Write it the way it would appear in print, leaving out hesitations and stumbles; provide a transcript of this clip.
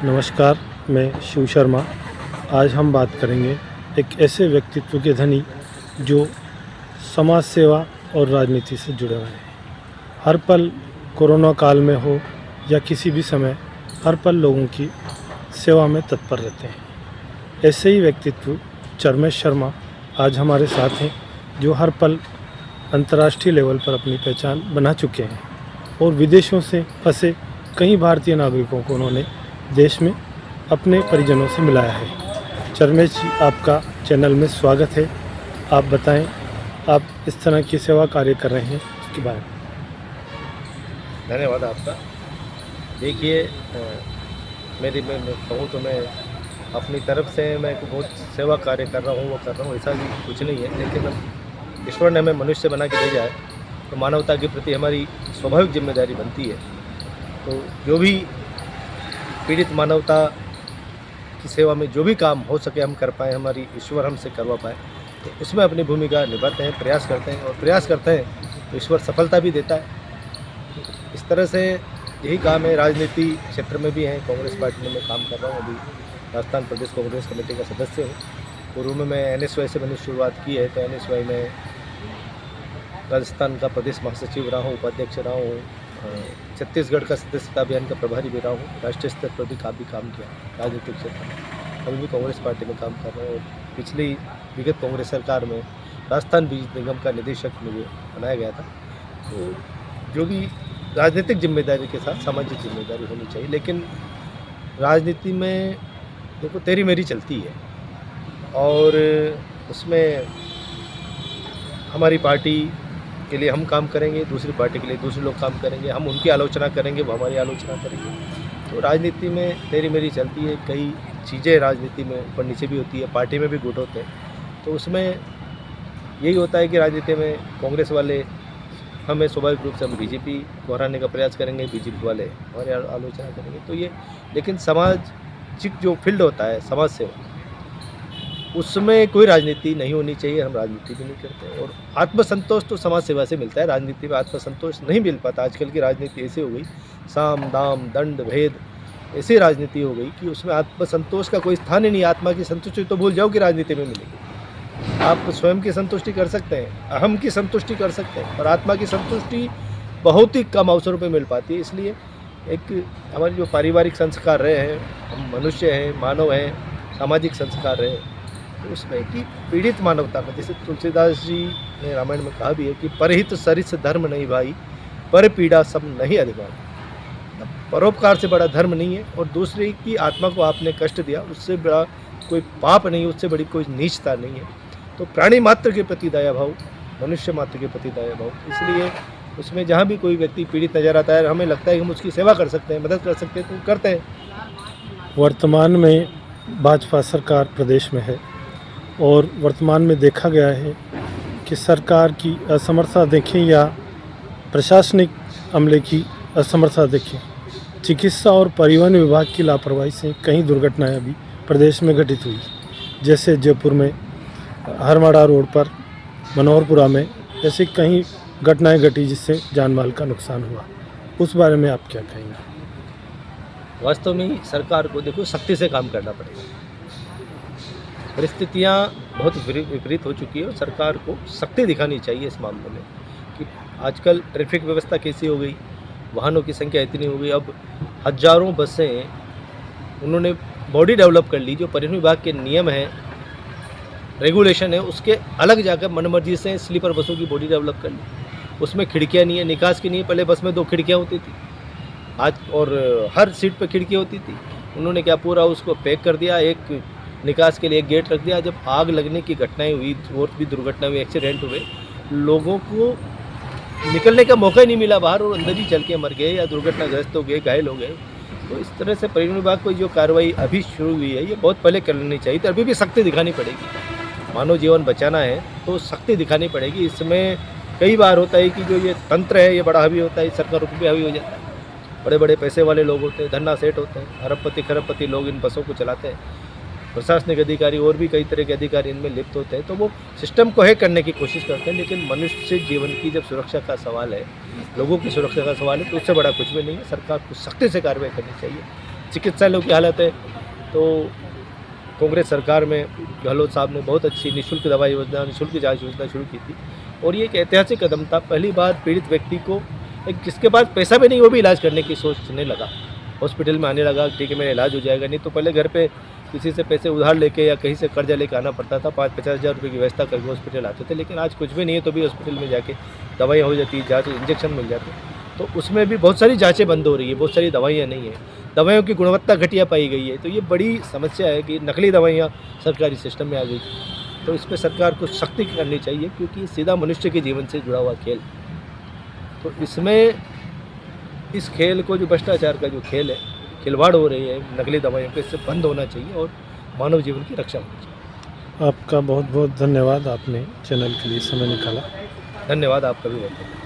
नमस्कार, मैं शिव शर्मा। आज हम बात करेंगे एक ऐसे व्यक्तित्व के धनी जो समाज सेवा और राजनीति से जुड़े हुए हैं। हर पल कोरोना काल में हो या किसी भी समय हर पल लोगों की सेवा में तत्पर रहते हैं। ऐसे ही व्यक्तित्व चरमेश शर्मा आज हमारे साथ हैं, जो हर पल अंतर्राष्ट्रीय लेवल पर अपनी पहचान बना चुके हैं और विदेशों से फंसे कई भारतीय नागरिकों को उन्होंने देश में अपने परिजनों से मिलाया है। चरमेश जी, आपका चैनल में स्वागत है। आप बताएं, आप इस तरह की सेवा कार्य कर रहे हैं, उसके बारे में। धन्यवाद आपका। देखिए, मैं कहूँ तो मैं अपनी तरफ से मैं बहुत सेवा कार्य कर रहा हूँ, वो कर रहा हूँ, ऐसा भी कुछ नहीं है। लेकिन ईश्वर ने हमें मनुष्य बना के भेजा है, तो मानवता के प्रति हमारी स्वाभाविक जिम्मेदारी बनती है। तो जो भी पीड़ित मानवता की सेवा में जो भी काम हो सके हम कर पाएँ, हमारी ईश्वर हमसे करवा पाए, तो उसमें अपनी भूमिका निभाते हैं, प्रयास करते हैं। और प्रयास करते हैं तो ईश्वर सफलता भी देता है। इस तरह से यही काम है। राजनीति क्षेत्र में भी हैं, कांग्रेस पार्टी में मैं काम कर रहा हूँ। अभी राजस्थान प्रदेश कांग्रेस कमेटी का सदस्य हूँ। पूर्व में मैं NSY से मैंने शुरुआत की है, तो NSY में राजस्थान का प्रदेश महासचिव रहा हूँ, उपाध्यक्ष रहा हूँ, छत्तीसगढ़ का सदस्यता अभियान का प्रभारी भी रहा हूँ। राष्ट्रीय स्तर पर भी काफ़ी काम किया राजनीतिक क्षेत्र में। अभी भी कांग्रेस पार्टी में काम कर रहा हूँ। और पिछली विगत कांग्रेस सरकार में राजस्थान बीज निगम का निदेशक मुझे बनाया गया था। तो जो भी राजनीतिक जिम्मेदारी के साथ सामाजिक जिम्मेदारी होनी चाहिए। लेकिन राजनीति में देखो तेरी मेरी चलती है, और उसमें हमारी पार्टी के लिए हम काम करेंगे, दूसरी पार्टी के लिए दूसरे लोग काम करेंगे, हम उनकी आलोचना करेंगे, वो हमारी आलोचना करेंगे। तो राजनीति में तेरी मेरी चलती है। कई चीज़ें राजनीति में ऊपर नीचे भी होती है, पार्टी में भी गुट होते हैं। तो उसमें यही होता है कि राजनीति में कांग्रेस वाले हमें स्वाभाविक रूप से हम बीजेपी को हराने का प्रयास करेंगे, बीजेपी वाले हमारी आलोचना करेंगे। तो ये, लेकिन सामाजिक जो फील्ड होता है समाज सेवा, उसमें कोई राजनीति नहीं होनी चाहिए। हम राजनीति भी नहीं करते। और आत्मसंतोष तो समाज सेवा से मिलता है, राजनीति में आत्मसंतोष नहीं मिल पाता। आजकल की राजनीति ऐसी हो गई, साम दाम दंड भेद ऐसी राजनीति हो गई कि उसमें आत्मसंतोष का कोई स्थान ही नहीं। आत्मा की संतुष्टि तो भूल जाओ कि राजनीति में मिलेगी। आप स्वयं की संतुष्टि कर सकते हैं, अहम की संतुष्टि कर सकते हैं, पर आत्मा की संतुष्टि बहुत ही कम अवसरों पर मिल पाती है। इसलिए एक हमारे जो पारिवारिक संस्कार रहे हैं, हम मनुष्य हैं, मानव हैं, सामाजिक संस्कार रहे हैं, तो उसमें कि पीड़ित मानवता में, जैसे तुलसीदास जी ने रामायण में कहा भी है कि परहित सरिस धर्म नहीं भाई, पर पीड़ा सब नहीं अधिकार। परोपकार से बड़ा धर्म नहीं है। और दूसरे की आत्मा को आपने कष्ट दिया, उससे बड़ा कोई पाप नहीं है, उससे बड़ी कोई नीचता नहीं है। तो प्राणी मात्र के प्रति दया भाव, मनुष्य मात्र के प्रति दया भाव, इसलिए उसमें जहाँ भी कोई व्यक्ति पीड़ित नजर आता है, हमें लगता है कि हम उसकी सेवा कर सकते हैं, मदद कर सकते हैं, तो करते हैं। वर्तमान में भाजपा सरकार प्रदेश में है और वर्तमान में देखा गया है कि सरकार की असमर्थता देखें या प्रशासनिक अमले की असमर्थता देखें, चिकित्सा और परिवहन विभाग की लापरवाही से कई दुर्घटनाएं अभी प्रदेश में घटित हुई। जैसे जयपुर में हरमाड़ा रोड पर, मनोहरपुरा में ऐसी कई घटनाएं घटी जिससे जान माल का नुकसान हुआ। उस बारे में आप क्या कहेंगे? वास्तव में सरकार को देखो सख्ती से काम करना पड़ेगा। परिस्थितियाँ बहुत विपरीत हो चुकी है और सरकार को सख्ती दिखानी चाहिए इस मामले में। कि आजकल ट्रैफिक व्यवस्था कैसी हो गई, वाहनों की संख्या इतनी हो गई, अब हजारों बसें उन्होंने बॉडी डेवलप कर ली। जो परिवहन विभाग के नियम हैं, रेगुलेशन है, उसके अलग जाकर मनमर्जी से स्लीपर बसों की बॉडी डेवलप कर ली। उसमें खिड़कियाँ नहीं है, निकास की नहीं है। पहले बस में 2 खिड़कियाँ होती थी, आज और हर सीट पर खिड़की होती थी। उन्होंने क्या पूरा उसको पैक कर दिया, एक निकास के लिए एक गेट रख दिया। जब आग लगने की घटनाएं हुई और भी दुर्घटना हुई, एक्सीडेंट हुए, लोगों को निकलने का मौका ही नहीं मिला बाहर, और अंदर ही चल के मर गए या दुर्घटनाग्रस्त हो गए, घायल हो गए। तो इस तरह से परिवहन विभाग को जो कार्रवाई अभी शुरू हुई है, ये बहुत पहले कर लेनी चाहिए। तो अभी भी सख्ती दिखानी पड़ेगी। मानव जीवन बचाना है तो सख्ती दिखानी पड़ेगी। इसमें कई बार होता है कि जो ये तंत्र है ये बड़ा हावी होता है, सरकारों पर भी हावी हो जाता है। बड़े बड़े पैसे वाले लोग होते हैं, धन्ना सेठ होते हैं, अरबपति खरबपति लोग इन बसों को चलाते हैं। प्रशासनिक अधिकारी और भी कई तरह के अधिकारी इनमें लिप्त होते हैं। तो वो सिस्टम को हैक करने की कोशिश करते हैं। लेकिन मनुष्य जीवन की जब सुरक्षा का सवाल है, लोगों की सुरक्षा का सवाल है, तो उससे बड़ा कुछ भी नहीं है। सरकार को सख्ती से कार्रवाई करनी चाहिए। चिकित्सालयों की हालत है तो कांग्रेस सरकार में गहलोत साहब ने बहुत अच्छी निःशुल्क दवाई योजना, निःशुल्क जांच योजना शुरू की थी और ये एक ऐतिहासिक कदम था। पहली बार पीड़ित व्यक्ति को एक जिसके पास पैसा भी नहीं वो भी इलाज करने की सोचने लगा, हॉस्पिटल में आने लगा, ठीक है मेरा इलाज हो जाएगा। नहीं तो पहले घर पे किसी से पैसे उधार लेके या कहीं से कर्जा लेके आना पड़ता था, 5-50 हज़ार रुपये की व्यवस्था करके हॉस्पिटल आते थे। लेकिन आज कुछ भी नहीं है तो भी हॉस्पिटल में जाके दवाइयाँ हो जाती, जाँच इंजेक्शन मिल जाते। तो उसमें भी बहुत सारी जाँचें बंद हो रही है, बहुत सारी दवाइयाँ नहीं है, दवाइयों की गुणवत्ता घटिया पाई गई है। तो ये बड़ी समस्या है कि नकली दवाइयाँ सरकारी सिस्टम में आ गई। तो इस पर सरकार को सख्ती करनी चाहिए क्योंकि सीधा मनुष्य के जीवन से जुड़ा हुआ खेल। तो इसमें इस खेल को जो भ्रष्टाचार का जो खेल है, खिलवाड़ हो रही है नकली दवाइयों के, इससे बंद होना चाहिए और मानव जीवन की रक्षा होनी चाहिए। आपका बहुत बहुत धन्यवाद, आपने चैनल के लिए समय निकाला। धन्यवाद आपका भी बहुत।